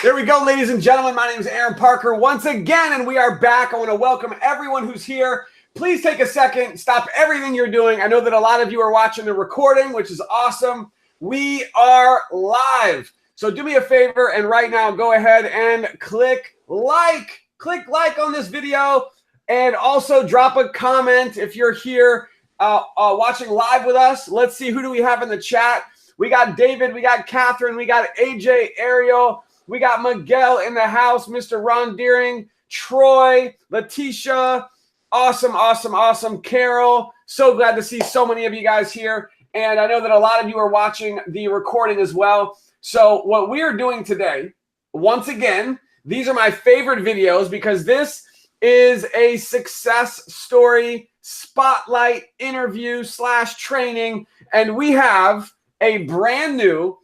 There we go, ladies and gentlemen. My name is Aaron Parker once again, and we are back. I want to welcome everyone who's here. Please take a second, stop everything you're doing. I know that a lot of you are watching the recording, which is awesome. We are live. So do me a favor, and right now, go ahead and click like. Click like on this video, and also drop a comment if you're here watching live with us. Let's see, who do we have in the chat? We got David, we got Catherine, we got AJ, Ariel, we got Miguel in the house, Mr. Ron Deering, Troy, Letitia, awesome, Carol. So glad to see so many of you guys here. And I know that a lot of you are watching the recording as well. So what we are doing today, once again, these are my favorite videos because this is a success story spotlight interview / training. And we have a brand new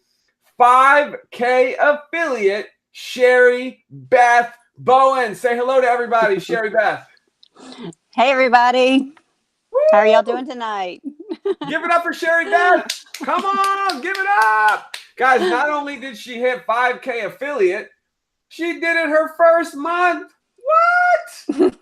5K affiliate, CheriBeth Bowen. Say hello to everybody, CheriBeth. Hey, everybody. Woo! How are y'all doing tonight? Give it up for CheriBeth. Come on, give it up. Guys, not only did she hit 5K affiliate, she did it her first month. What?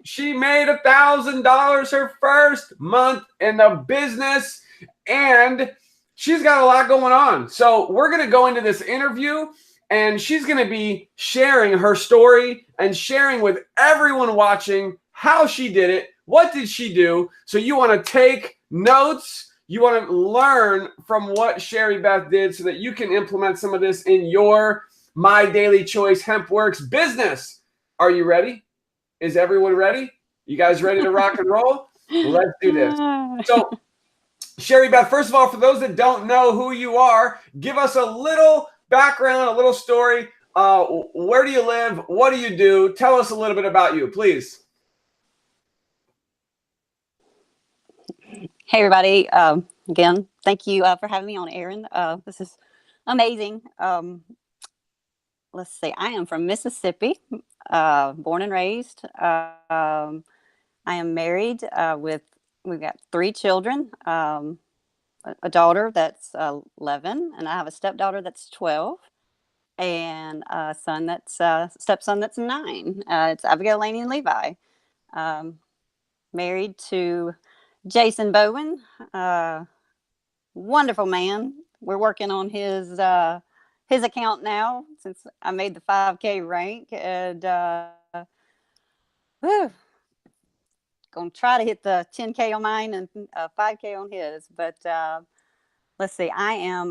she made $1,000 her first month in the business, and she's got a lot going on. So we're going to go into this interview, and she's going to be sharing her story and sharing with everyone watching how she did it. What did she do? So you want to take notes. You want to learn from what CheriBeth did so that you can implement some of this in your My Daily Choice HempWorks business. Are you ready? Is everyone ready? You guys ready to rock and roll? Let's do this. So, CheriBeth, first of all, for those that don't know who you are, give us a little background, a little story. Where do you live? What do you do? Tell us a little bit about you, please. Hey, everybody. Again, thank you for having me on, Aaron. This is amazing. Let's see. I am from Mississippi, born and raised. I am married we've got 3 children, a daughter that's 11, and I have a stepdaughter that's 12, and a son that's stepson that's 9. It's Abigail, Laney, and Levi. Married to Jason Bowen, wonderful man. We're working on his account now since I made the 5K rank, and gonna try to hit the 10K on mine and 5K on his. But let's see, I've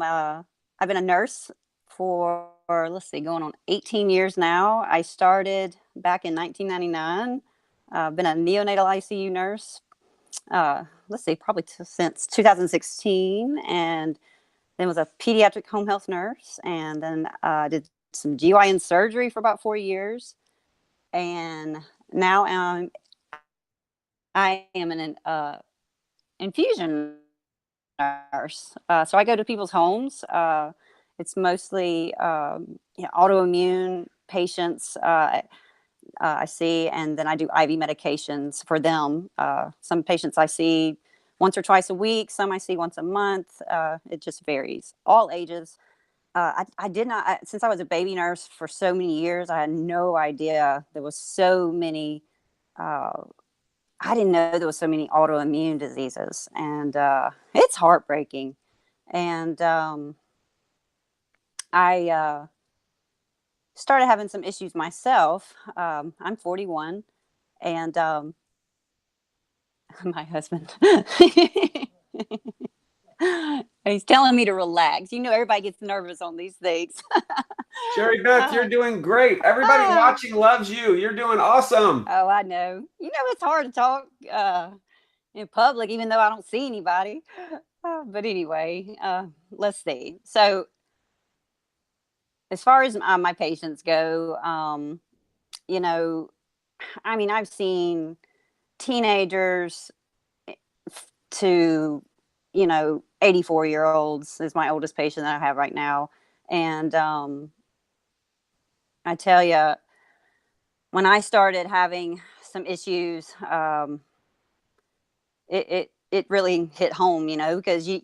been a nurse for going on 18 years now. I started back in 1999. I've been a neonatal ICU nurse. Probably since 2016, and then was a pediatric home health nurse, and then did some GYN surgery for about 4 years, and now I am an infusion nurse. So I go to people's homes. It's mostly autoimmune patients I see, and then I do IV medications for them. Some patients I see once or twice a week, some I see once a month. It just varies. All ages. I did not, since I was a baby nurse for so many years, I had no idea there was so many, I didn't know there was so many autoimmune diseases, and it's heartbreaking. And I started having some issues myself. I'm 41, and my husband, he's telling me to relax. You know, everybody gets nervous on these things. CheriBeth, you're doing great. Everybody watching loves you. You're doing awesome. Oh, I know. You know, it's hard to talk in public, even though I don't see anybody. But anyway, let's see. So, as far as my patients go, I've seen teenagers to, 84-year-olds is my oldest patient that I have right now. And I tell you, when I started having some issues, it really hit home, because you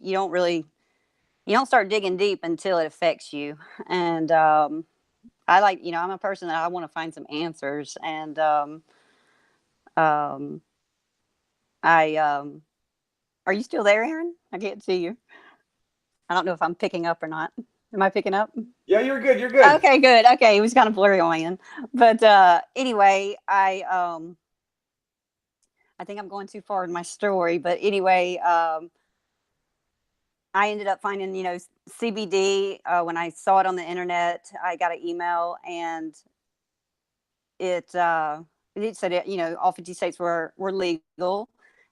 don't start digging deep until it affects you. And I I like, I'm a person that I want to find some answers. And um, I are you still there, Aaron? I can't see you. I don't know if I'm picking up or not. Am I picking up? Yeah, you're good. You're good. Okay, good. Okay, it was kind of blurry on my end, but anyway, I think I'm going too far in my story. But anyway, I ended up finding, CBD when I saw it on the internet. I got an email, and it it said all 50 states were legal,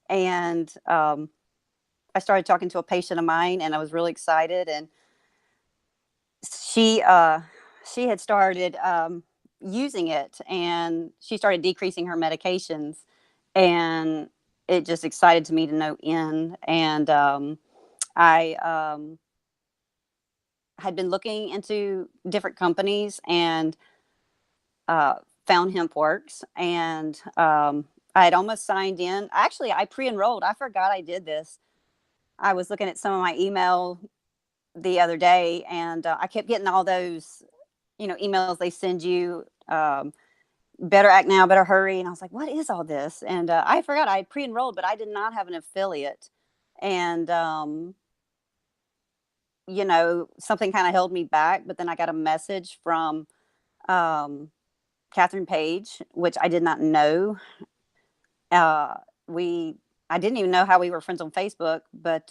and I started talking to a patient of mine, and I was really excited, and she she had started using it, and she started decreasing her medications, and it just excited to me to no end. And I had been looking into different companies, and uh, found HempWorks, and I had almost signed in. Actually, I pre-enrolled. I forgot I did this. I was looking at some of my email the other day, and I kept getting all those, emails they send you. Better act now, better hurry. And I was like, what is all this? And I forgot I pre-enrolled, but I did not have an affiliate. And, something kind of held me back. But then I got a message from um, Catherine Page, which I did not know. Uh, I didn't even know how we were friends on Facebook. But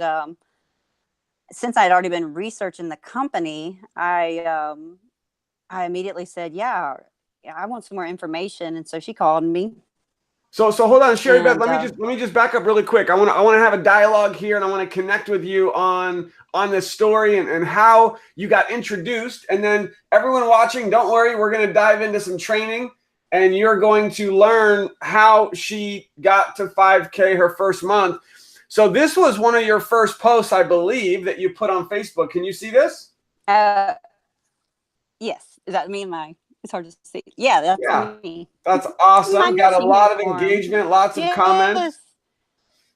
since I had already been researching the company, I immediately said, yeah, I want some more information. And so she called me. So hold on, CheriBeth. And Let me just back up really quick. I want to have a dialogue here, and I want to connect with you on this story and how you got introduced. And then everyone watching, don't worry, we're going to dive into some training, and you're going to learn how she got to 5K her first month. So this was one of your first posts, I believe, that you put on Facebook. Can you see this? Yes. Is that me and my? It's hard to see. Yeah, that's me. That's awesome. My Got a nursing lot of uniform. engagement, lots of Yes. comments.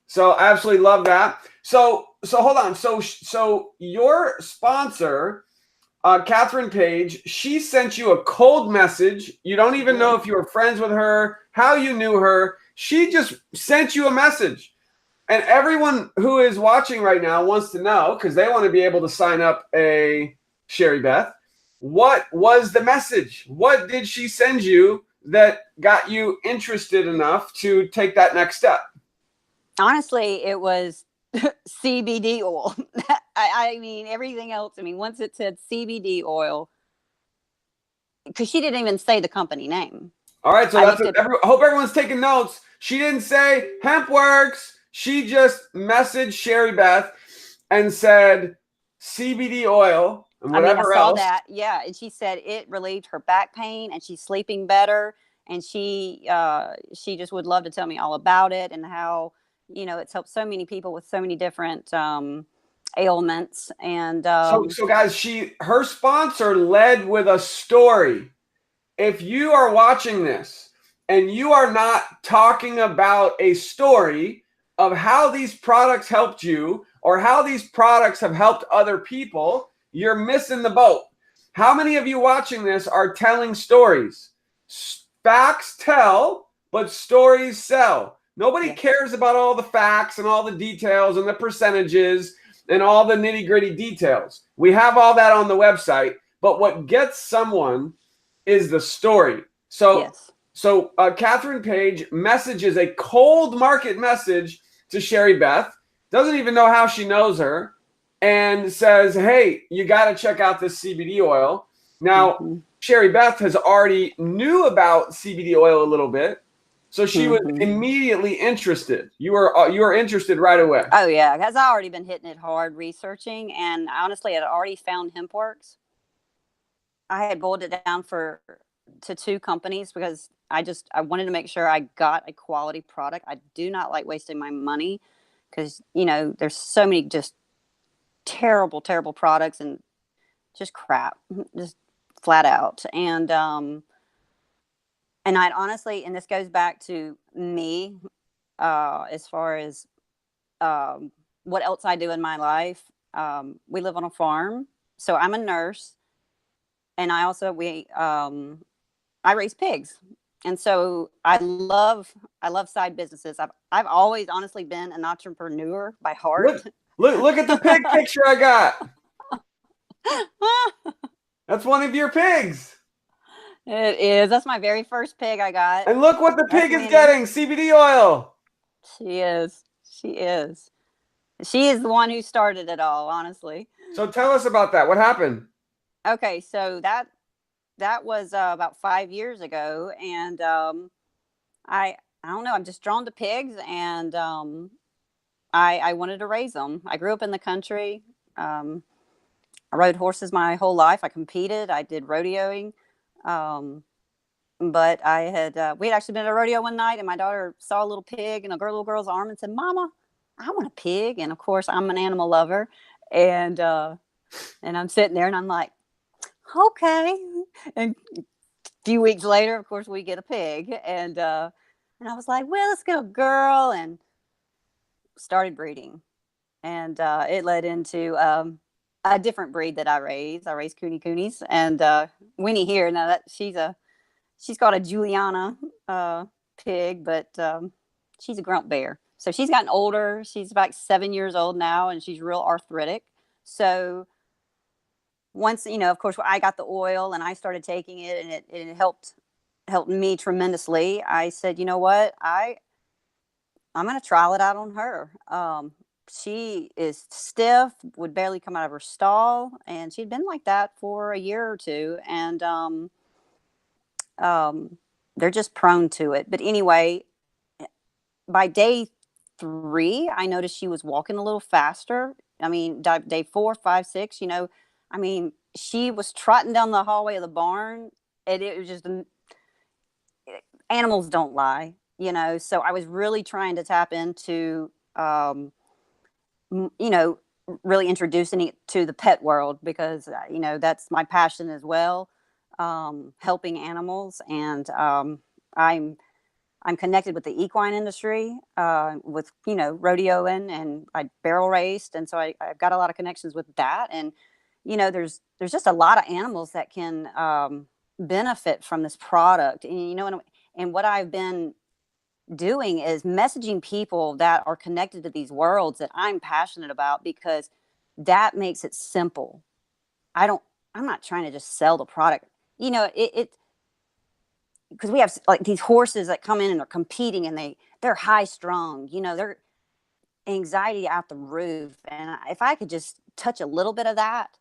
So I absolutely love that. So hold on. So your sponsor, Catherine Page, she sent you a cold message. You don't even know if you were friends with her, how you knew her. She just sent you a message. And everyone who is watching right now wants to know, because they want to be able to sign up a CheriBeth. What was the message? What did she send you that got you interested enough to take that next step? Honestly, it was CBD oil. I mean, everything else. I mean, once it said CBD oil, because she didn't even say the company name. All right, so I hope everyone's taking notes. She didn't say HempWorks. She just messaged CheriBeth and said CBD oil and whatever I saw else. that. Yeah, and she said it relieved her back pain, and she's sleeping better. And she just would love to tell me all about it, and how it's helped so many people with so many different ailments. And so guys, her sponsor led with a story. If you are watching this and you are not talking about a story of how these products helped you or how these products have helped other people, you're missing the boat. How many of you watching this are telling stories? Facts tell, but stories sell. Nobody cares about all the facts and all the details and the percentages and all the nitty-gritty details. We have all that on the website, but what gets someone is the story. So Catherine Page messages a cold market message to CheriBeth, doesn't even know how she knows her, and says, hey, you got to check out this CBD oil. Now, CheriBeth has already knew about CBD oil a little bit, so she was immediately interested. You were interested right away. Oh, yeah, because I already been hitting it hard researching, and honestly, I had already found HempWorks. I had boiled it down to two companies because I wanted to make sure I got a quality product. I do not like wasting my money because, there's so many just terrible, terrible products and just crap, just flat out. And I'd honestly, and this goes back to me, as far as what else I do in my life. We live on a farm, so I'm a nurse. and I also I raise pigs, and so I love side businesses. I've always honestly been an entrepreneur by heart. Look at the pig picture I got. That's one of your pigs. It is. That's my very first pig I got. And look what the That's pig is Winnie. getting, CBD oil. She is. She is. She is the one who started it all, honestly. So tell us about that. What happened? Okay, so that was about 5 years ago, and I don't know. I'm just drawn to pigs, and I wanted to raise them. I grew up in the country. Um, I rode horses my whole life. I competed. I did rodeoing. Um, but we had actually been at a rodeo one night, and my daughter saw a little pig in a little girl's arm and said, "Mama, I want a pig." And of course, I'm an animal lover, and I'm sitting there, and I'm like, "Okay." And a few weeks later, of course, we get a pig, and I was like, "Well, let's get a girl," and started breeding, and it led into a different breed that I raise. I raise coonies, and Winnie here now that she's got a Juliana pig, but she's a grunt bear. So she's gotten older. She's about 7 years old now, and she's real arthritic. So once, of course, I got the oil and I started taking it, and it helped me tremendously. I said, you know what, I'm going to trial it out on her. She is stiff, would barely come out of her stall, and she'd been like that for a year or two, and they're just prone to it. But anyway, by day 3, I noticed she was walking a little faster. I mean, day 4, 5, 6, I mean, she was trotting down the hallway of the barn, and it was just animals don't lie, So I was really trying to tap into, really introducing it to the pet world because, that's my passion as well, helping animals. And I'm connected with the equine industry, with, rodeoing, and I barrel raced. And so I've got a lot of connections with that. And, there's just a lot of animals that can benefit from this product. And what I've been doing is messaging people that are connected to these worlds that I'm passionate about, because that makes it simple. I'm not trying to just sell the product. It because we have like these horses that come in and they're competing, and they're high strung, they're anxiety out the roof. And if I could just touch a little bit of that,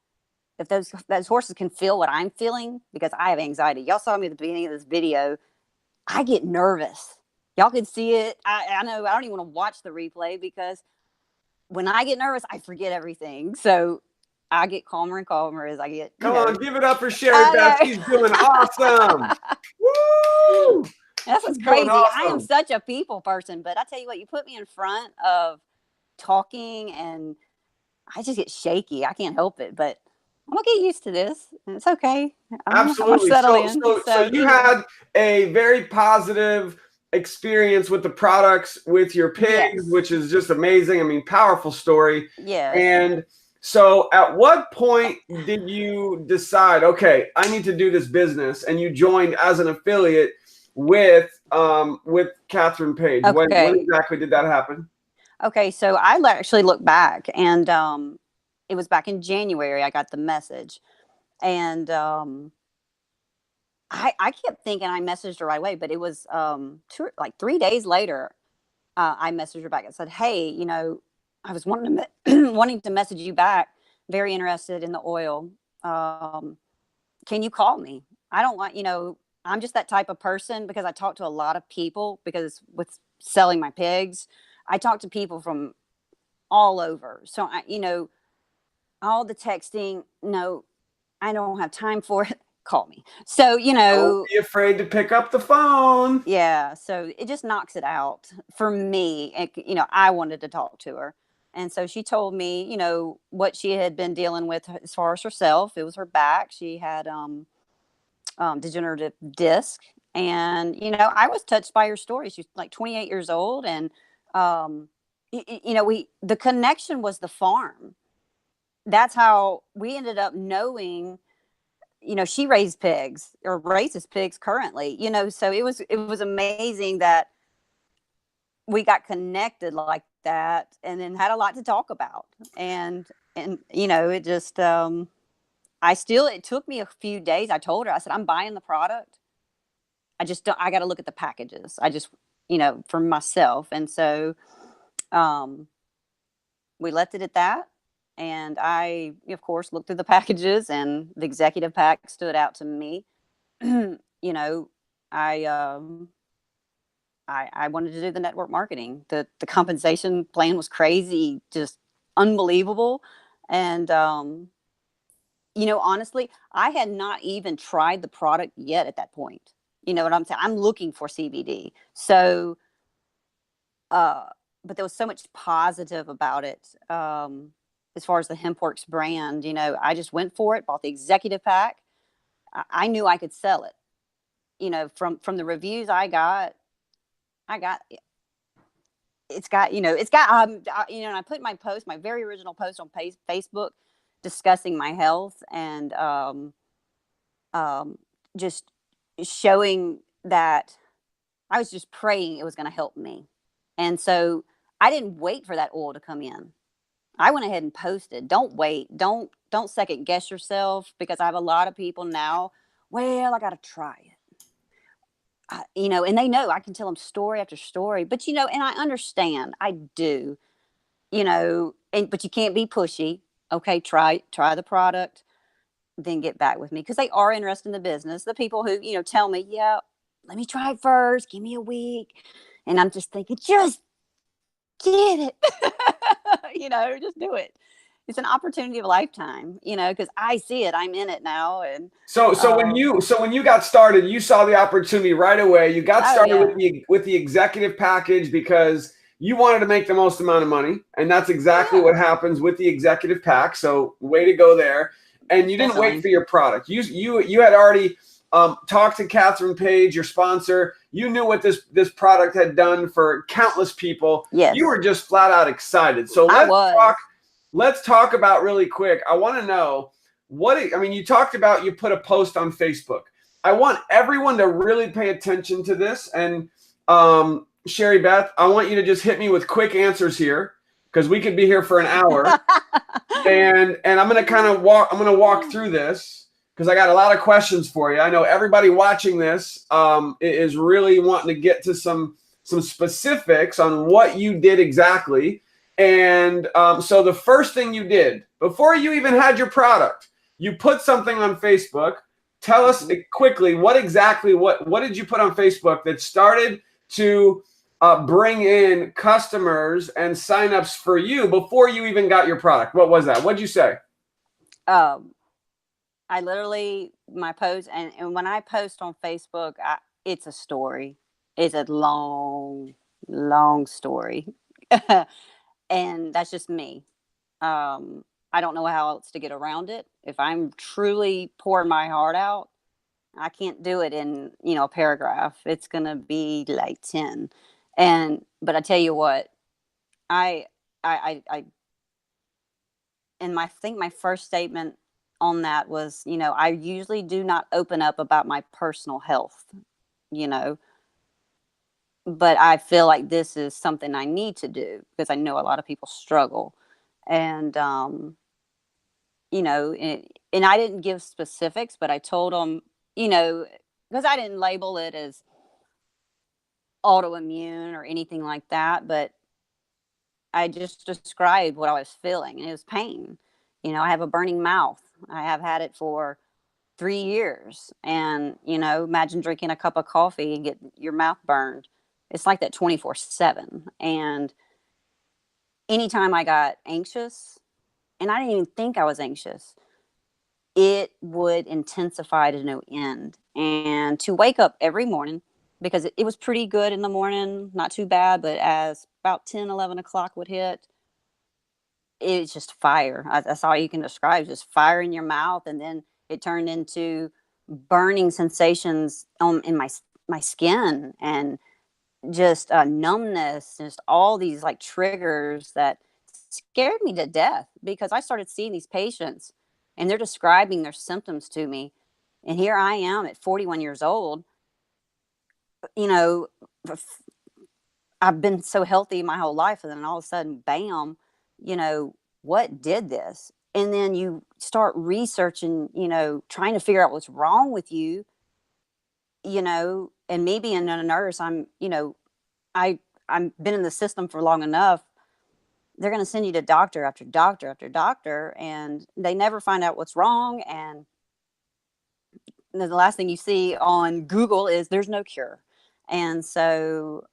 if those horses can feel what I'm feeling, because I have anxiety. Y'all saw me at the beginning of this video. I get nervous. Y'all can see it. I know I don't even want to watch the replay, because when I get nervous, I forget everything. So I get calmer and calmer as I get. Come on, give it up for CheriBeth. She's doing awesome. Woo! That's what's She's doing crazy. awesome. I am such a people person, but I tell you what, you put me in front of talking and I just get shaky. I can't help it, but I'm gonna get used to this. It's okay. Absolutely. I'm settle in. So you had a very positive experience with the products with your pigs, Yes. which is just amazing. I mean, powerful story. Yes. And so at what point did you decide, okay, I need to do this business, and you joined as an affiliate with Catherine Page? Okay. When exactly did that happen? Okay, so I actually look back, and it was back in January I got the message, and I kept thinking I messaged her right away, but it was 3 days later. I messaged her back and said, "Hey, I was wanting to wanting to message you back. Very interested in the oil. Can you call me? I don't want, I'm just that type of person, because I talk to a lot of people, because with selling my pigs, I talk to people from all over. So all the texting, no, I don't have time for it. Call me." So, Don't be afraid to pick up the phone. yeah. So it just knocks it out for me. I wanted to talk to her. And so she told me, what she had been dealing with as far as herself. It was her back. She had degenerative disc. And, I was touched by her story. She's like 28 years old. And, the connection was the farm. That's how we ended up knowing she raised pigs or raises pigs currently, so it was amazing that we got connected like that and then had a lot to talk about. And it just, it took me a few days. I told her, I said, I'm buying the product. I just don't, I got to look at the packages. I just, for myself. And so, um, we left it at that. And I, of course, looked through the packages, and the executive pack stood out to me. you know, I, um, I wanted to do the network marketing. The compensation plan was crazy, just unbelievable. And, honestly, I had not even tried the product yet at that point. You know what I'm saying? I'm looking for CBD. So, uh, but there was so much positive about it. As far as the HempWorks brand, I just went for it, bought the executive pack. I knew I could sell it. From the reviews I got and I put my very original post on Facebook discussing my health and just showing that I was just praying it was going to help me. And so I didn't wait for that oil to come in. I went ahead and posted. Don't wait. Don't second guess yourself, because I have a lot of people now. Well, I got to try it. And they know I can tell them story after story, but and I understand. I do. But you can't be pushy. Okay, try the product, then get back with me, because they are interested in the business. The people who tell me, yeah, let me try it first, give me a week, and I'm just thinking, just get it. Just do it. It's an opportunity of a lifetime, because I see it. I'm in it now. And so when you got started, you saw the opportunity right away. You got started yeah. with the executive package because you wanted to make the most amount of money, and that's exactly what happens with the executive pack. So way to go there. And you didn't wait for your product. You had already talked to Catherine Page, your sponsor. You knew what this product had done for countless people. Yes. You were just flat out excited. So let's talk about really quick. I want to know you talked about you put a post on Facebook. I want everyone to really pay attention to this. And CheriBeth, I want you to just hit me with quick answers here, because we could be here for an hour. and I'm going to walk through this, because I got a lot of questions for you. I know everybody watching this is really wanting to get to some specifics on what you did exactly. And so the first thing you did before you even had your product, you put something on Facebook. Tell us quickly what did you put on Facebook that started to bring in customers and signups for you before you even got your product? What was that? What'd you say? I literally, my post, and when I post on Facebook, it's a story. It's a long, long story. And that's just me. I don't know how else to get around it. If I'm truly pouring my heart out, I can't do it in, a paragraph. It's going to be like 10. But I tell you what, I and I think my first statement on that was, I usually do not open up about my personal health, you know, but I feel like this is something I need to do, because I know a lot of people struggle. And, and I didn't give specifics, but I told them, because I didn't label it as autoimmune or anything like that, but I just described what I was feeling, and it was pain. I have a burning mouth. I have had it for 3 years. And, imagine drinking a cup of coffee and get your mouth burned. It's like that 24/7. And anytime I got anxious, and I didn't even think I was anxious, it would intensify to no end. And to wake up every morning, because it was pretty good in the morning, not too bad, but as about 10, 11 o'clock would hit, it's just fire. That's all you can describe, just fire in your mouth. And then it turned into burning sensations in my skin, and just numbness, just all these like triggers that scared me to death, because I started seeing these patients and they're describing their symptoms to me. And here I am at 41 years old, you know, I've been so healthy my whole life, and then all of a sudden, bam, you know, what did this? And then you start researching, trying to figure out what's wrong with you, and me being a nurse, I'm been in the system for long enough. They're going to send you to doctor after doctor after doctor, and they never find out what's wrong. And the last thing you see on Google is there's no cure. And so,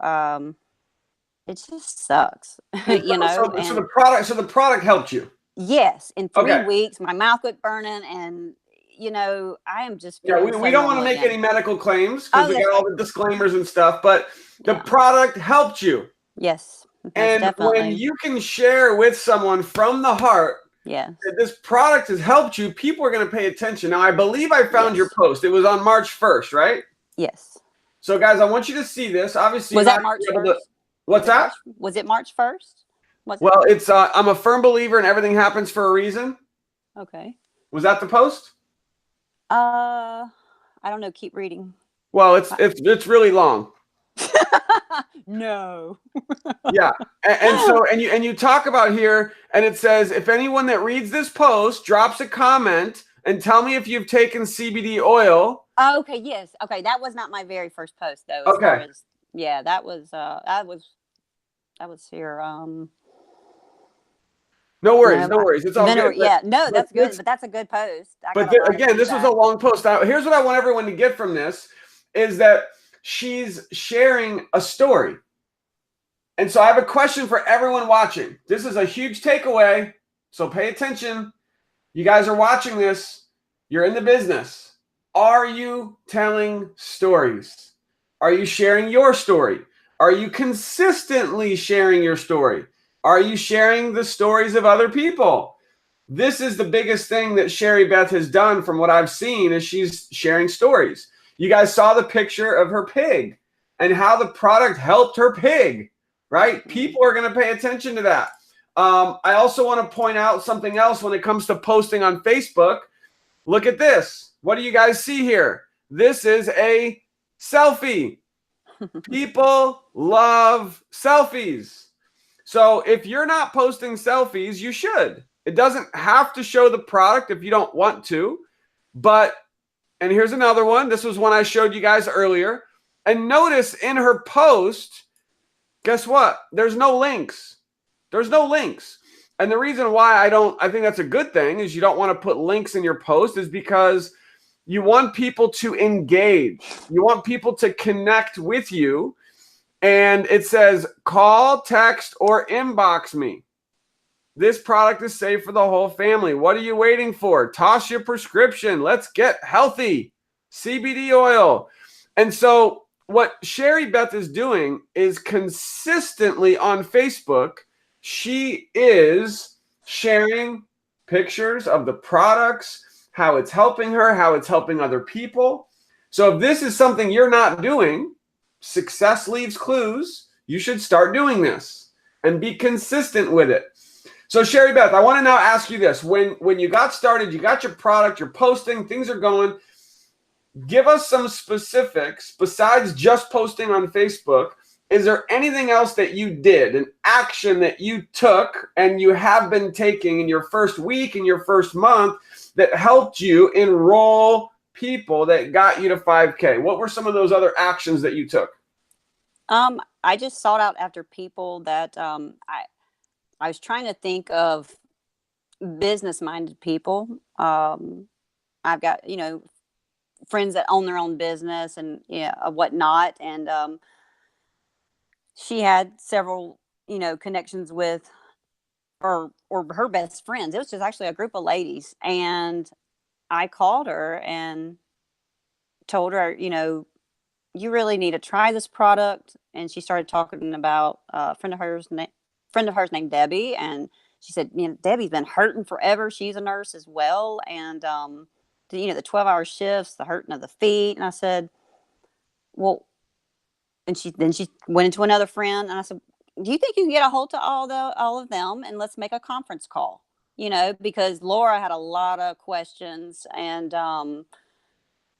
it just sucks, And so and the product helped you. yes, in 3 Okay. weeks, my mouth quit burning, and, I am just Yeah, feeling we so don't want to normal make again. any medical claims because Oh, we that's got all right. the disclaimers and stuff, but the Yeah. product helped you. Yes, most And when definitely. you can share with someone from the heart Yes. that this product has helped you, people are going to pay attention. Now, I believe I found your Yes. post. It was on March 1st, right? Yes. So, guys, I want you to see this. Obviously, you're Was not that going March to be able to. 1st? What's that? Was it March 1st? Was it? Well, it's I'm a firm believer in everything happens for a reason. Okay. Was that the post? I don't know. Keep reading. Well, it's really long. No. Yeah. And you talk about here, and it says, if anyone that reads this post drops a comment and tell me if you've taken CBD oil. Oh, okay. Yes. Okay. That was not my very first post, though. As far Okay. as, yeah, that was here. No worries, No, no worries. It's all good. yeah. No, But that's good. But that's a good post. I but got a lot of again, this was a feedback. long post. Now, here's what I want everyone to get from this is that she's sharing a story. And so I have a question for everyone watching. This is a huge takeaway, so pay attention. You guys are watching this. You're in the business. Are you telling stories? Are you sharing your story? Are you consistently sharing your story? Are you sharing the stories of other people? This is the biggest thing that CheriBeth has done from what I've seen is she's sharing stories. You guys saw the picture of her pig and how the product helped her pig, right? People are going to pay attention to that. I also want to point out something else when it comes to posting on Facebook. Look at this. What do you guys see here? This is a selfie. People love selfies. So if you're not posting selfies, you should. It doesn't have to show the product if you don't want to. But, and here's another one. This was one I showed you guys earlier. And notice in her post, guess what? There's no links. There's no links. And the reason why I think that's a good thing is you don't want to put links in your post is because you want people to engage. You want people to connect with you. And it says, call, text, or inbox me. This product is safe for the whole family. What are you waiting for? Toss your prescription. Let's get healthy. CBD oil. And so what CheriBeth is doing is consistently on Facebook, she is sharing pictures of the products, how it's helping her, how it's helping other people. So if this is something you're not doing, success leaves clues, you should start doing this and be consistent with it. So CheriBeth, I want to now ask you this. When you got started, you got your product, you're posting, things are going. Give us some specifics besides just posting on Facebook. Is there anything else that you did, an action that you took and you have been taking in your first week, in your first month that helped you enroll people that got you to 5K? What were some of those other actions that you took? I just sought out after people that I was trying to think of business-minded people. I've got, friends that own their own business and whatnot. And she had several, connections with or her best friends. It was just actually a group of ladies. And I called her and told her, you really need to try this product. And she started talking about a friend of hers named Debbie. And she said, Debbie's been hurting forever. She's a nurse as well. And, the 12-hour shifts, the hurting of the feet. And I said, well, and she went into another friend. And I said, do you think you can get a hold to all of them and let's make a conference call? Because Laura had a lot of questions and,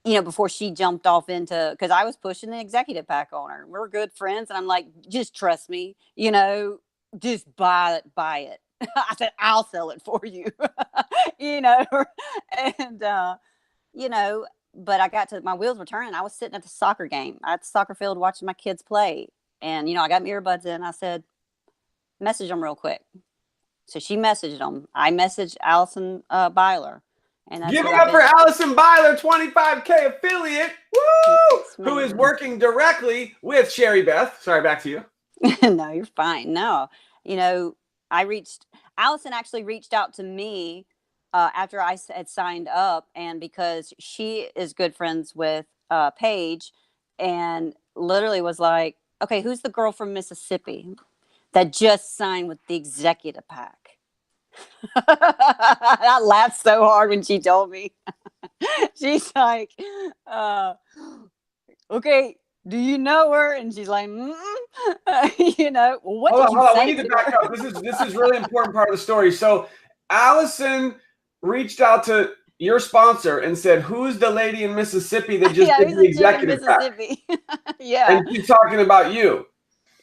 before she jumped off into, because I was pushing the executive pack on her. We're good friends, and I'm like, just trust me, just buy it. I said, I'll sell it for you, you know, and but I got to, my wheels were turning. I was sitting at the soccer game at the soccer field watching my kids play, and I got my earbuds in. I said, message them real quick. So she messaged them. I messaged Allison Byler. And that's Give it up for Allison Byler, 25K affiliate, woo! Who is working directly with CheriBeth. Sorry, back to you. No, you're fine. No, Allison actually reached out to me after I had signed up, and because she is good friends with Paige, and literally was like, okay, who's the girl from Mississippi that just signed with the executive pack? I laughed so hard when she told me. She's like, okay, do you know her? And she's like, what did you say? We need to back up. This is really important part of the story. So Allison reached out to your sponsor and said, who's the lady in Mississippi that just did the executive pack? Yeah. And she's talking about you.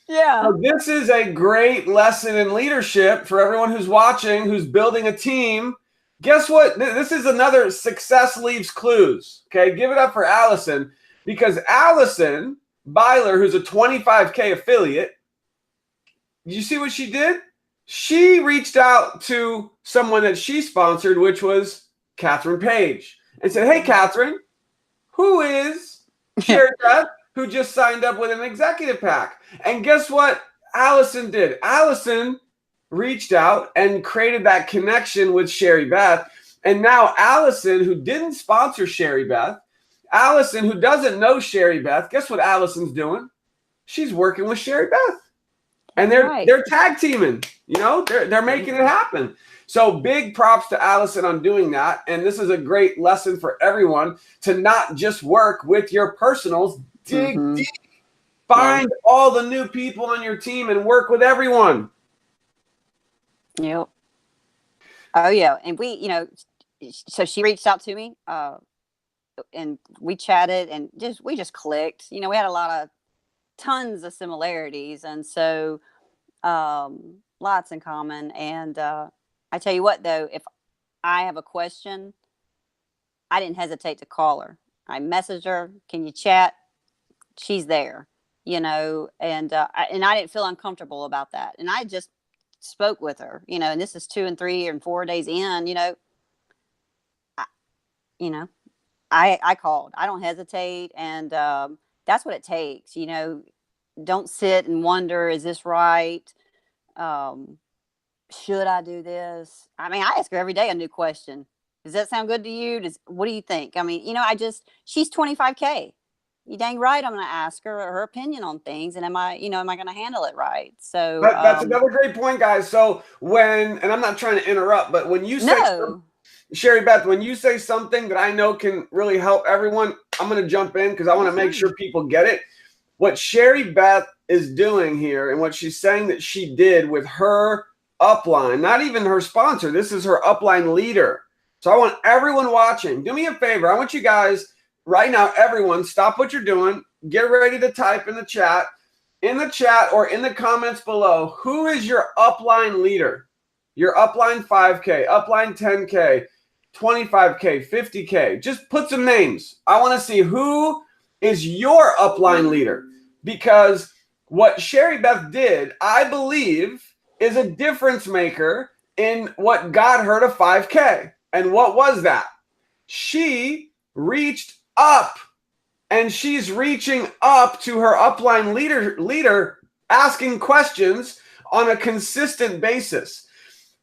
Yeah. So this is a great lesson in leadership for everyone who's watching, who's building a team. Guess what? This is another success leaves clues. Okay, give it up for Allison, because Allison Byler, who's a 25K affiliate, did you see what she did? She reached out to someone that she sponsored, which was Catherine Page, and said, hey, Catherine, who is CheriBeth, who just signed up with an executive pack? And guess what Allison did? Allison reached out and created that connection with CheriBeth. And now Allison, who didn't sponsor CheriBeth, Allison, who doesn't know CheriBeth, guess what Allison's doing? She's working with CheriBeth. And they're tag teaming, they're making it happen. So big props to Allison on doing that. And this is a great lesson for everyone to not just work with your personals, dig deep. Find all the new people on your team and work with everyone. Yep. Oh, yeah. And so she reached out to me and we chatted and we just clicked. We had tons of similarities. And so lots in common. And I tell you what, though, if I have a question, I didn't hesitate to call her. I messaged her. Can you chat? She's there. And I didn't feel uncomfortable about that. And I just spoke with her, and this is 2 and 3 and 4 days in, I called. I don't hesitate. And that's what it takes. Don't sit and wonder, is this right? Should I do this? I mean, I ask her every day a new question. Does that sound good to you? What do you think? I mean, she's 25K. You dang right, I'm going to ask her opinion on things, and am I going to handle it right? So that's another great point, guys. So and I'm not trying to interrupt, but when you say CheriBeth, when you say something that I know can really help everyone, I'm going to jump in because I want to make sure people get it. What CheriBeth is doing here, and what she's saying that she did with her upline, not even her sponsor, this is her upline leader. So I want everyone watching, do me a favor. I want you guys right now, everyone, stop what you're doing. Get ready to type in the chat or in the comments below. Who is your upline leader? Your upline 5K, upline 10K, 25K, 50K. Just put some names. I want to see who is your upline leader, because what CheriBeth did, I believe, is a difference maker in what got her to 5K. And what was that? She reached up, and she's reaching up to her upline leader, asking questions on a consistent basis.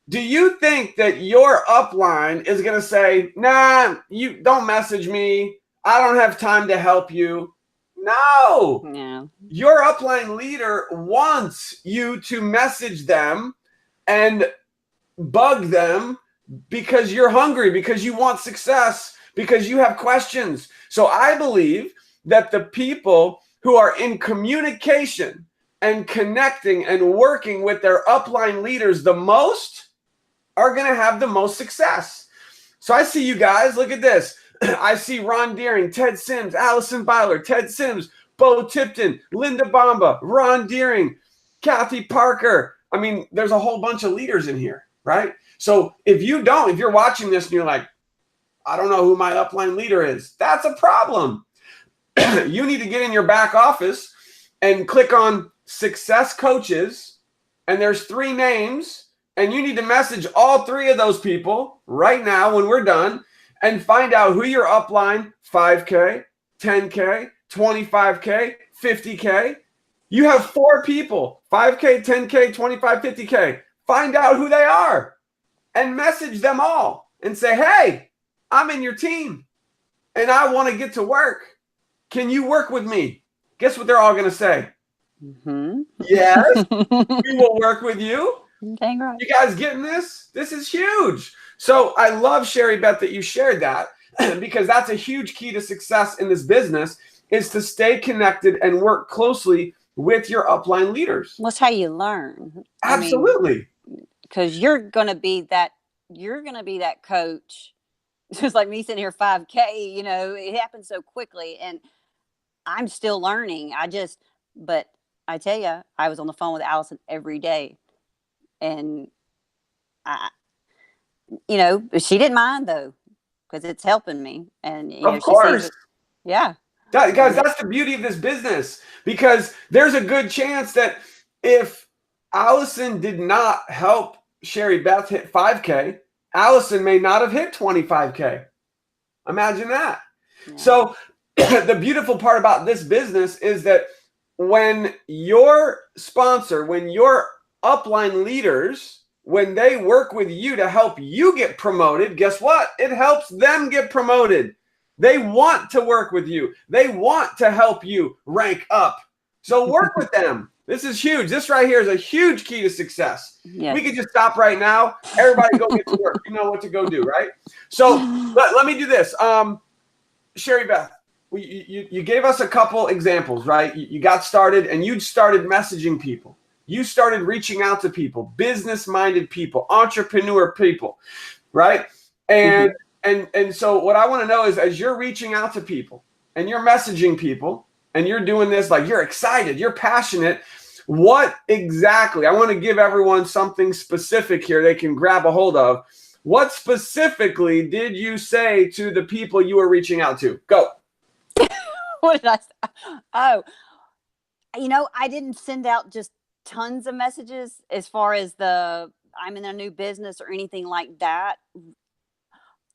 Do you think that your upline is going to say, nah, you don't message me, I don't have time to help you? No. Your upline leader wants you to message them and bug them because you're hungry, because you want success, because you have questions. So I believe that the people who are in communication and connecting and working with their upline leaders the most are going to have the most success. So I see you guys. Look at this. I see Ron Deering, Ted Sims, Allison Byler, Ted Sims, Bo Tipton, Linda Bamba, Ron Deering, Kathy Parker. I mean, there's a whole bunch of leaders in here, right? So if you're watching this and you're like, I don't know who my upline leader is, that's a problem. You need to get in your back office and click on success coaches, and there's 3 names, and you need to message all 3 of those people right now when we're done and find out who your upline 5K, 10K, 25K, 50K. You have 4 people, 5K, 10K, 25, 50K. Find out who they are and message them all and say, hey, I'm in your team and I want to get to work. Can you work with me? Guess what they're all going to say? Mm-hmm. Yes, we will work with you. Dang right. You guys getting this? This is huge. So I love, CheriBeth, that you shared that because that's a huge key to success in this business is to stay connected and work closely with your upline leaders. Well, it's how you learn. Absolutely. Because you're going to be that coach. Just like me sitting here 5K, it happens so quickly and I'm still learning. But I tell you, I was on the phone with Allison every day and she didn't mind though, because it's helping me. And, of course. she sees it. Yeah. Guys, that's the beauty of this business because there's a good chance that if Allison did not help CheriBeth hit 5K, Allison may not have hit 25K. Imagine that. Yeah. So the beautiful part about this business is that when your sponsor, when your upline leaders, when they work with you to help you get promoted, guess what? It helps them get promoted. They want to work with you. They want to help you rank up. So work with them. This is huge. This right here is a huge key to success. Yes. We could just stop right now. Everybody go get to work. You know what to go do, right? So let me do this. CheriBeth, you gave us a couple examples, right? You got started and you started messaging people. You started reaching out to people, business-minded people, entrepreneur people, right? And so what I want to know is as you're reaching out to people and you're messaging people and you're doing this, like you're excited, you're passionate, what exactly, I want to give everyone something specific here they can grab a hold of. What specifically did you say to the people you were reaching out to? Go. What did I say? Oh, I didn't send out just tons of messages as far as I'm in a new business or anything like that.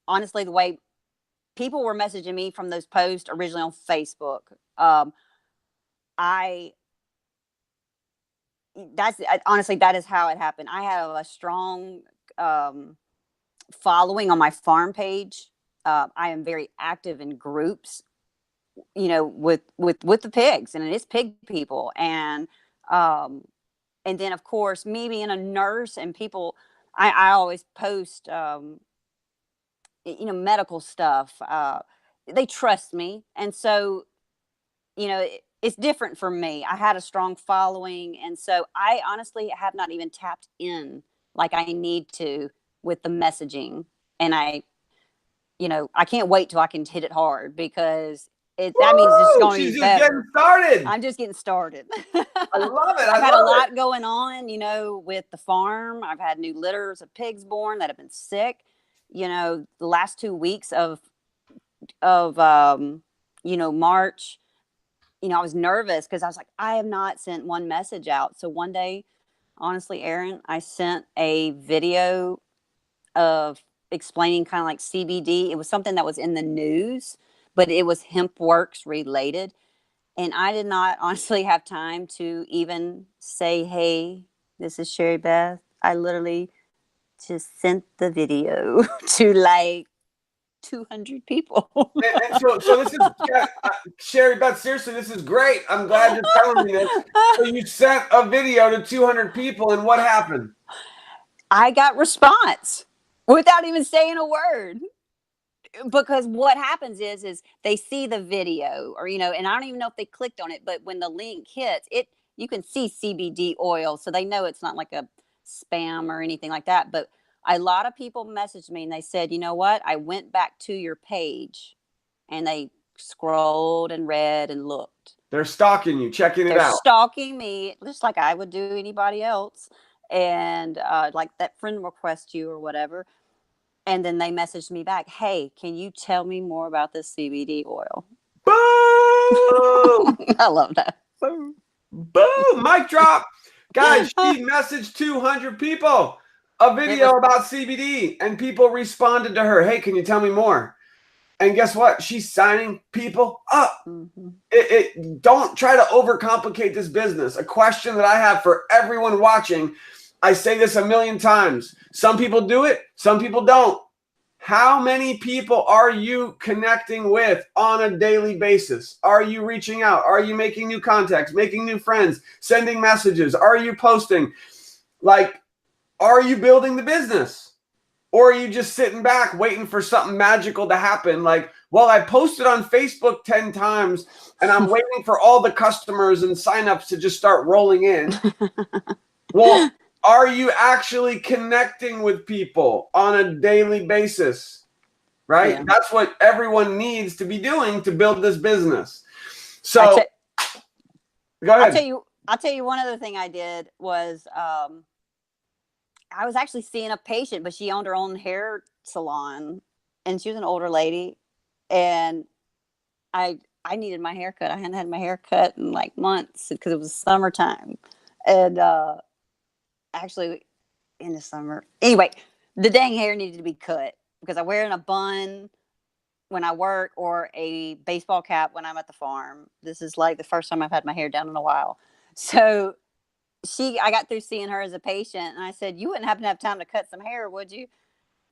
Honestly, the way people were messaging me from those posts originally on Facebook, honestly, that is how it happened. I have a strong following on my farm page. I am very active in groups, with the pigs, and it is pig people. And then of course, me being a nurse and people, I always post, medical stuff. They trust me. And so, it's different for me. I had a strong following. And so I honestly have not even tapped in like I need to with the messaging. And I can't wait till I can hit it hard because that means it's going to be better. Getting started. I'm just getting started. I love it. I've had a lot going on, with the farm. I've had new litters of pigs born that have been sick. The last 2 weeks of March, I was nervous because I was like, I have not sent one message out. So one day, honestly, Aaron, I sent a video of explaining kind of like CBD. It was something that was in the news, but it was HempWorks related. And I did not honestly have time to even say, hey, this is CheriBeth. I literally just sent the video to like 200 people. and so this is CheriBeth, seriously, this is great. I'm glad you're telling me this. So you sent a video to 200 people, and what happened? I got response without even saying a word. Because what happens is they see the video or, and I don't even know if they clicked on it, but when the link hits it, you can see CBD oil. So they know it's not like a spam or anything like that. But a lot of people messaged me and they said, you know what? I went back to your page and they scrolled and read and looked. They're stalking you, checking it They're out. stalking me just like I would do anybody else. And like that friend request you or whatever. And then they messaged me back, hey, can you tell me more about this CBD oil? Boom! I love that. Boom! Boom! Mic drop. Guys, she messaged 200 people a video about CBD, and people responded to her, hey, can you tell me more? And guess what? She's signing people up. Mm-hmm. Don't try to overcomplicate this business. A question that I have for everyone watching, I say this a million times. Some people do it, some people don't. How many people are you connecting with on a daily basis? Are you reaching out? Are you making new contacts, making new friends, sending messages? Are you posting? Like, are you building the business? Or are you just sitting back waiting for something magical to happen? Like, well, I posted on Facebook 10 times and I'm waiting for all the customers and signups to just start rolling in. Well, are you actually connecting with people on a daily basis? Right? Yeah. That's what everyone needs to be doing to build this business. So go ahead. I'll tell you one other thing I did was I was actually seeing a patient, but she owned her own hair salon and she was an older lady. And I needed my hair cut. I hadn't had my hair cut in like months because it was summertime. And actually in the summer. Anyway, the dang hair needed to be cut because I wear it in a bun when I work or a baseball cap when I'm at the farm. This is like the first time I've had my hair done in a while. So I got through seeing her as a patient and I said, you wouldn't happen to have time to cut some hair, would you?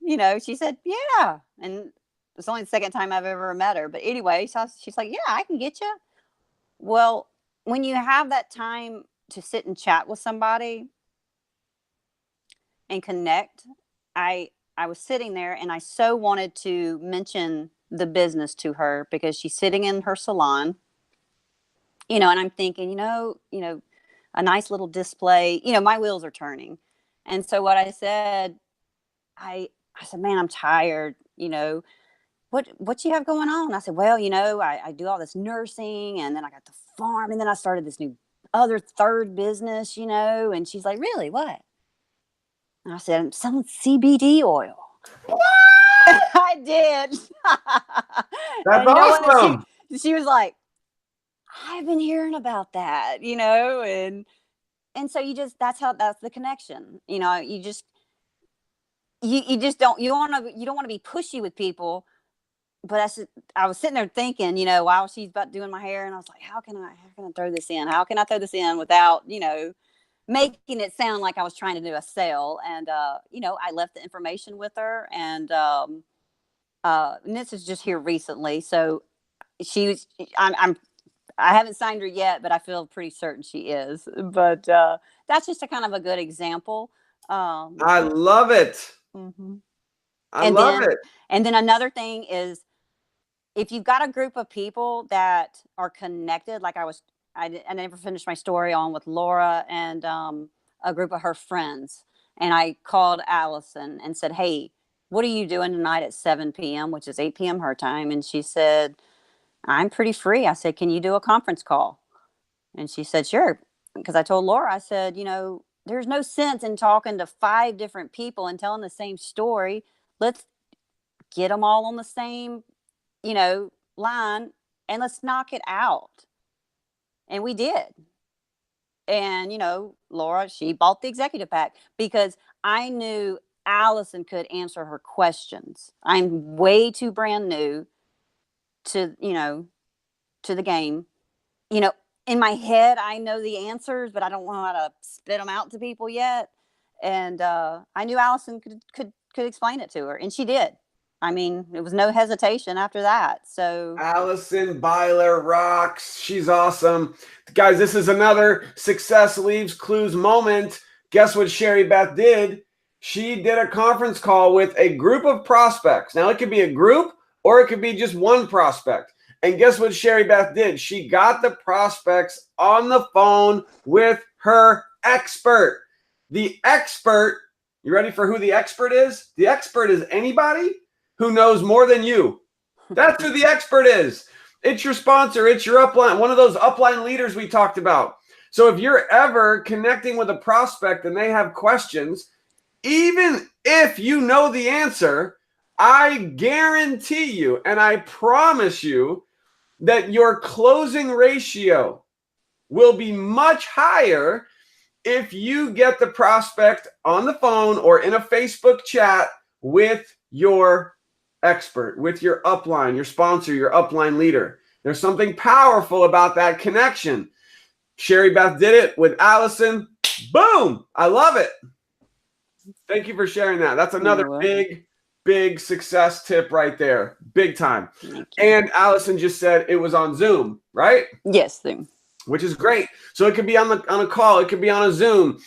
You know, she said, yeah. And it's only the second time I've ever met her. But anyway, so she's like, yeah, I can get you. Well, when you have that time to sit and chat with somebody and connect, I was sitting there and I so wanted to mention the business to her because she's sitting in her salon, you know, and I'm thinking, you know, a nice little display, you know, my wheels are turning. And so what I said, I said, man, I'm tired, you know, what you have going on? I said, well, you know, I do all this nursing and then I got the farm and then I started this new other third business, you know, and she's like, really, what? And I said, I'm selling CBD oil. What? I did. That's and you know awesome. what? She was like, I've been hearing about that, you know, and so that's the connection, you know, you just don't, you don't want to be pushy with people. But I was sitting there thinking, you know, while she's about doing my hair and I was like, how can I throw this in? How can I throw this in without, you know, making it sound like I was trying to do a sale? And, you know, I left the information with her and this is just here recently. So I haven't signed her yet, but I feel pretty certain she is. But that's just a kind of a good example. I love it. Mm-hmm. I love it. And then another thing is, if you've got a group of people that are connected, like I never finished my story on with Laura and a group of her friends. And I called Allison and said, hey, what are you doing tonight at 7 p.m., which is 8 p.m. her time? And she said, I'm pretty free. I said, can you do a conference call? And she said, sure. Because I told Laura, I said, you know, there's no sense in talking to 5 different people and telling the same story. Let's get them all on the same, you know, line and let's knock it out. And we did. And, you know, Laura, she bought the executive pack because I knew Allison could answer her questions. I'm way too brand new to, you know, to the game. You know, in my head, I know the answers, but I don't know how to spit them out to people yet. And I knew Allison could explain it to her, and she did. I mean, it was no hesitation after that. So Allison Byler rocks. She's awesome. Guys, this is another Success Leaves Clues moment. Guess what CheriBeth did? She did a conference call with a group of prospects. Now, it could be a group or it could be just one prospect. And guess what CheriBeth did? She got the prospects on the phone with her expert. The expert You ready for who the expert is? The expert is anybody who knows more than you. That's who the expert is. It's your sponsor. It's your upline, one of those upline leaders we talked about. So if you're ever connecting with a prospect and they have questions, even if you know the answer, I guarantee you and I promise you that your closing ratio will be much higher if you get the prospect on the phone or in a Facebook chat with your expert, with your upline, your sponsor, your upline leader. There's something powerful about that connection. CheriBeth did it with Allison. Boom! I love it. Thank you for sharing that. That's another big success tip right there. Big time. And Allison just said it was on Zoom, right? Yes, Zoom. Which is great. So it could be on a call. It could be on a Zoom.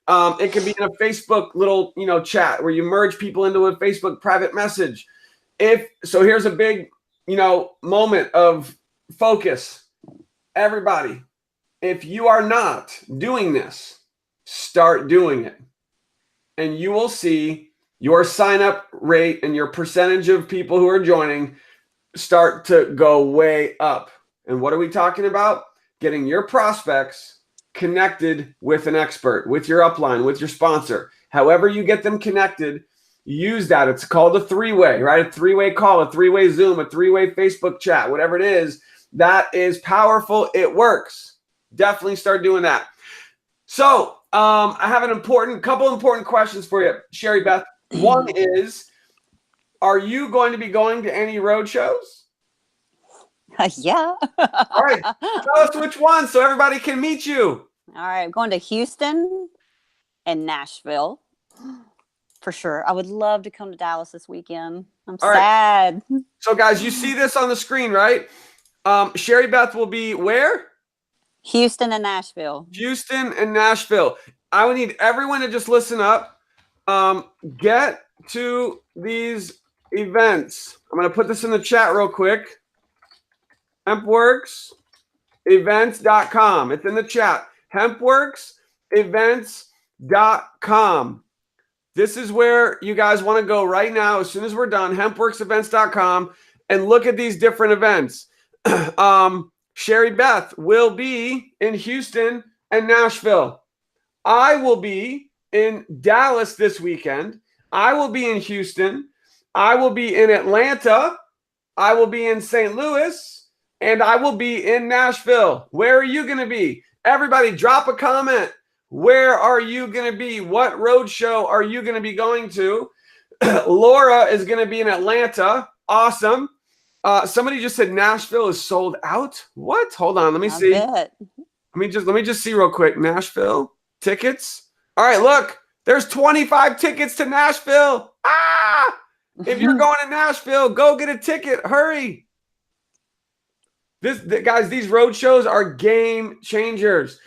It could be in a Facebook little, chat where you merge people into a Facebook private message. So here's a big, moment of focus. Everybody, if you are not doing this, start doing it. And you will see your sign up rate and your percentage of people who are joining start to go way up. And what are we talking about? Getting your prospects connected with an expert, with your upline, with your sponsor. However you get them connected, use that. It's called a three-way, right? A three-way call, a three-way Zoom, a three-way Facebook chat, whatever it is. That is powerful. It works. Definitely start doing that. So I have couple important questions for you, CheriBeth. One is, are you going to be going to any road shows? Yeah. All right. Tell us which one so everybody can meet you. All right. I'm going to Houston and Nashville for sure. I would love to come to Dallas this weekend. I'm sad. Right. So, guys, you see this on the screen, right? CheriBeth will be where? Houston and Nashville. Houston and Nashville. I would need everyone to just listen up. Get to these events. I'm going to put this in the chat real quick. HempWorksEvents.com. It's in the chat. HempWorksEvents.com. This is where you guys want to go right now. As soon as we're done, HempWorksEvents.com, and look at these different events. CheriBeth will be in Houston and Nashville. I will be in Dallas this weekend. I will be in Houston. I will be in Atlanta. I will be in St. Louis. And I will be in Nashville. Where are you going to be? Everybody drop a comment. Where are you going to be? What road show are you going to be going to? Laura is going to be in Atlanta. Awesome. Somebody just said Nashville is sold out. What? Hold on. Let me see. Bet. Let me just see real quick. Nashville tickets. All right, look. There's 25 tickets to Nashville. If you're going to Nashville, go get a ticket. Hurry. Guys, these road shows are game changers.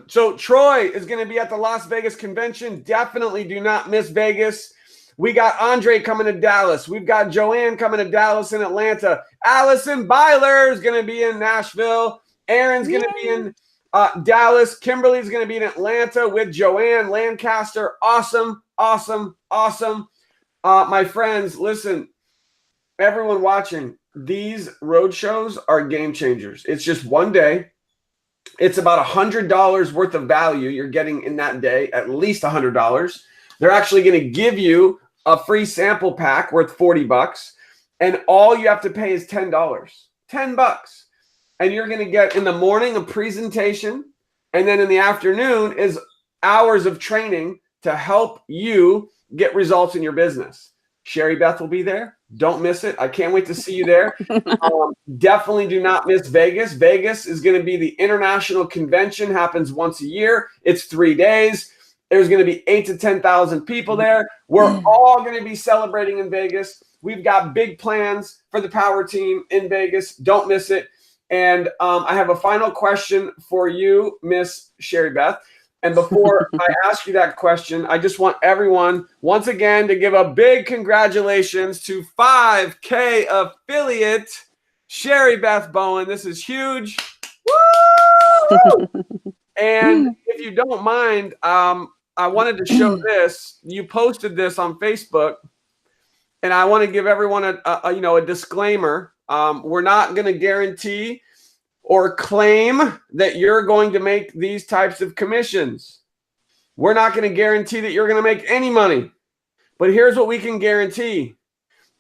So Troy is going to be at the Las Vegas convention. Definitely do not miss Vegas. We got Andre coming to Dallas. We've got Joanne coming to Dallas and Atlanta. Allison Byler is going to be in Nashville. Aaron's going to be in Dallas. Kimberly's going to be in Atlanta with Joanne Lancaster. Awesome, awesome, awesome. My friends, listen, everyone watching, these road shows are game changers. It's just one day. It's about $100 worth of value you're getting in that day, at least $100. They're actually going to give you a free sample pack worth $40, and all you have to pay is $10. $10. And you're going to get in the morning a presentation, and then in the afternoon is hours of training to help you get results in your business. CheriBeth will be there. Don't miss it. I can't wait to see you there. Definitely do not miss Vegas. Vegas is going to be the international convention. Happens once a year. It's 3 days. There's going to be 8,000 to 10,000 people there. We're all going to be celebrating in Vegas. We've got big plans for the Power Team in Vegas. Don't miss it. And I have a final question for you, Miss CheriBeth. And before I ask you that question, I just want everyone, once again, to give a big congratulations to 5K affiliate CheriBeth Bowen. This is huge. Woo! And if you don't mind, I wanted to show this. You posted this on Facebook, and I want to give everyone a disclaimer. We're not going to guarantee or claim that you're going to make these types of commissions. We're not going to guarantee that you're going to make any money. But here's what we can guarantee.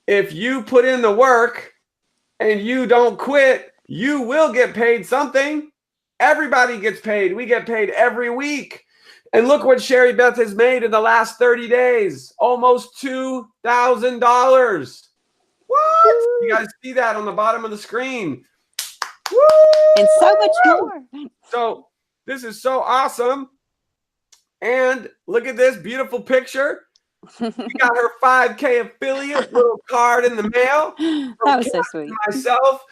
If you put in the work and you don't quit, you will get paid something. Everybody gets paid. We get paid every week. And look what CheriBeth has made in the last 30 days. Almost $2,000. What? You guys see that on the bottom of the screen. Woo! And so much more. So this is so awesome. And look at this beautiful picture. We got her 5K affiliate little card in the mail. That was so sweet. Myself.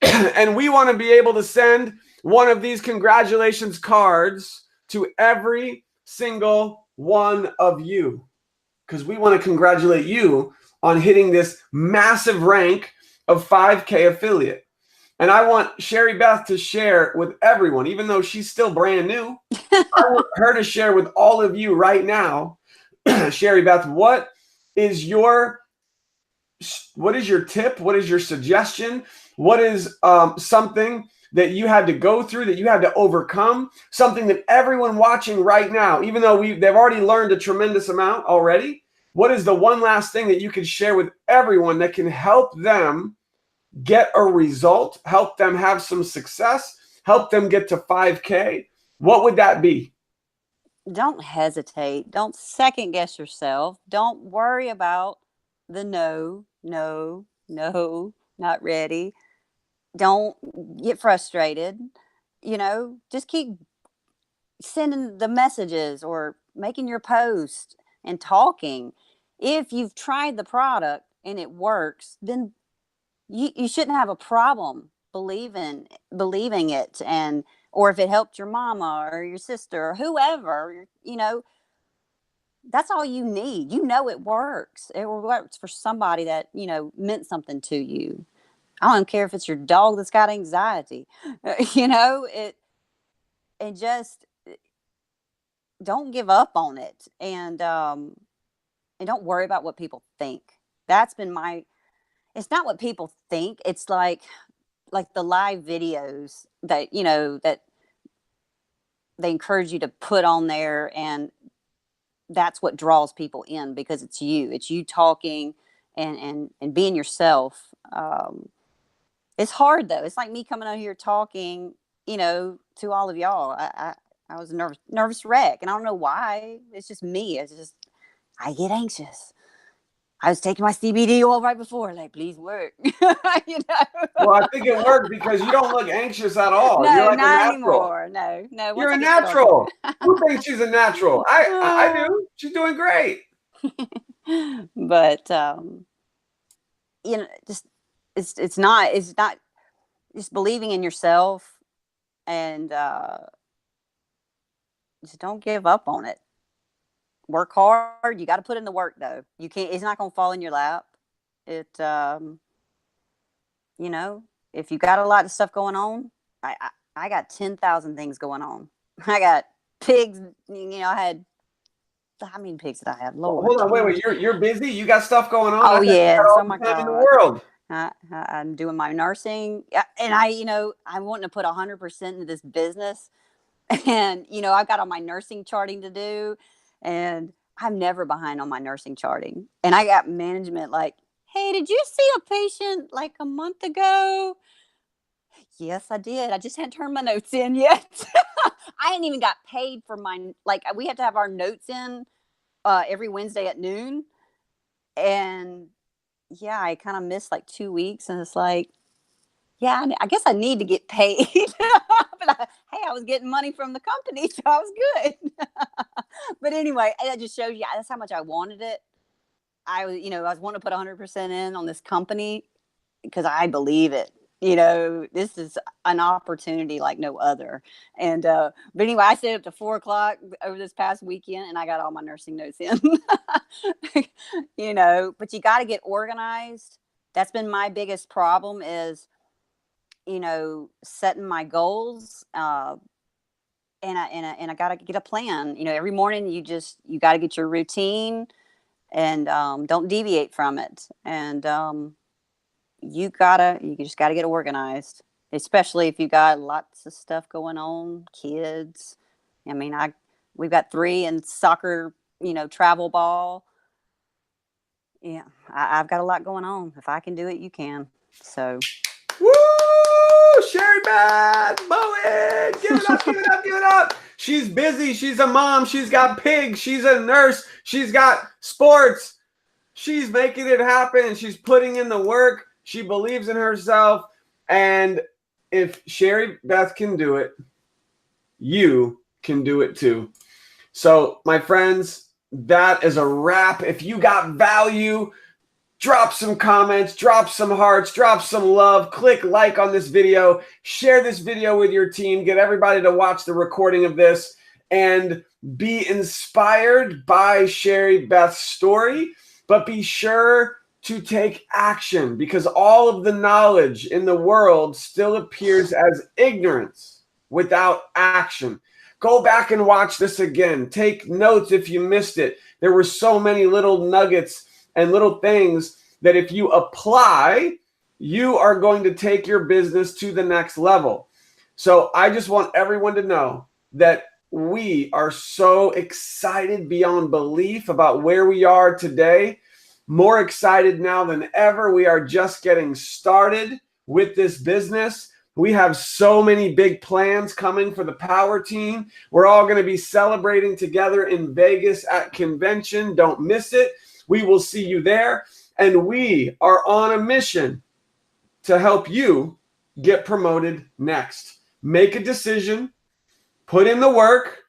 And we want to be able to send one of these congratulations cards to every single one of you, because we want to congratulate you on hitting this massive rank of 5K affiliate. And I want CheriBeth to share with everyone, even though she's still brand new. I want her to share with all of you right now. CheriBeth, what is your tip? What is your suggestion? What is something that you had to go through, that you had to overcome, something that everyone watching right now, even though they've already learned a tremendous amount already, what is the one last thing that you could share with everyone that can help them get a result, help them have some success, help them get to 5K? What would that be? Don't hesitate. Don't second guess yourself. Don't worry about the no, not ready. Don't get frustrated. Just keep sending the messages or making your post and talking. If you've tried the product and it works, then you shouldn't have a problem believing it, and or if it helped your mama or your sister or whoever, that's all you need. It works. It works for somebody that meant something to you. I don't care if it's your dog that's got anxiety, it, and just don't give up on it, and don't worry about what people think. That's been it's not what people think. It's like the live videos that, that they encourage you to put on there, and that's what draws people in, because it's you talking and being yourself. It's hard though. It's like me coming out here talking, to all of y'all. I was a nervous wreck, and I don't know why. It's just me. I get anxious. I was taking my CBD oil right before, like, please work. Well, I think it worked because you don't look anxious at all. No, you're like not a natural. Anymore. No. You're a natural. Who thinks she's a natural? I do. She's doing great. But just it's not just believing in yourself, and just don't give up on it. Work hard. You got to put in the work though. You can't, it's not going to fall in your lap. If you got a lot of stuff going on, I got 10,000 things going on. I got pigs, how many pigs did I have? Lord. Hold on, wait. You're busy? You got stuff going on? Oh, yeah. Oh, my God. In the world. I'm doing my nursing, and I'm wanting to put 100% into this business. And, I've got all my nursing charting to do, and I'm never behind on my nursing charting. And I got management like, hey, did you see a patient like a month ago? Yes, I did. I just hadn't turned my notes in yet. I hadn't even got paid for we have to have our notes in every Wednesday at noon. And yeah, I kind of missed like 2 weeks, and it's like, yeah, I guess I need to get paid. But I was getting money from the company, so I was good. But anyway, that just shows you that's how much I wanted it. I was wanting to put 100% in on this company because I believe it. This is an opportunity like no other. And but anyway, I stayed up to 4:00 over this past weekend, and I got all my nursing notes in. But you got to get organized. That's been my biggest problem is, setting my goals, I got to get a plan. You know, every morning you got to get your routine, and don't deviate from it. And you just gotta get organized, especially if you got lots of stuff going on, kids. I mean, we've got 3 in soccer, travel ball. Yeah, I've got a lot going on. If I can do it, you can. So, woo! CheriBeth, Bowen, give it up, give it up, give it up. She's busy. She's a mom. She's got pigs. She's a nurse. She's got sports. She's making it happen. She's putting in the work. She believes in herself. And if CheriBeth can do it, you can do it too. So, my friends, that is a wrap. If you got value, drop some comments, drop some hearts, drop some love, click like on this video, share this video with your team, get everybody to watch the recording of this, and be inspired by CheriBeth's story. But be sure to take action, because all of the knowledge in the world still appears as ignorance without action. Go back and watch this again. Take notes if you missed it. There were so many little nuggets and little things that if you apply, you are going to take your business to the next level. So I just want everyone to know that we are so excited beyond belief about where we are today. More excited now than ever. We are just getting started with this business. We have so many big plans coming for the Power Team. We're all going to be celebrating together in Vegas at convention. Don't miss it. We will see you there. And we are on a mission to help you get promoted next. Make a decision, put in the work,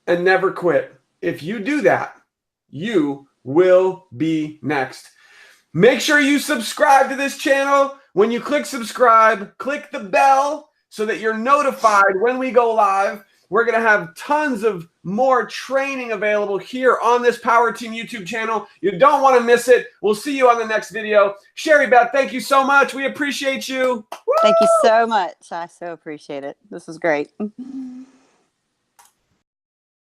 and never quit. If you do that, you will be next. Make sure you subscribe to this channel. When you click subscribe, click the bell so that you're notified when we go live. We're going to have tons of more training available here on this Power Team YouTube channel. You don't want to miss it. We'll see you on the next video. CheriBeth, thank you so much. We appreciate you. Thank you so much. I so appreciate it. This was great.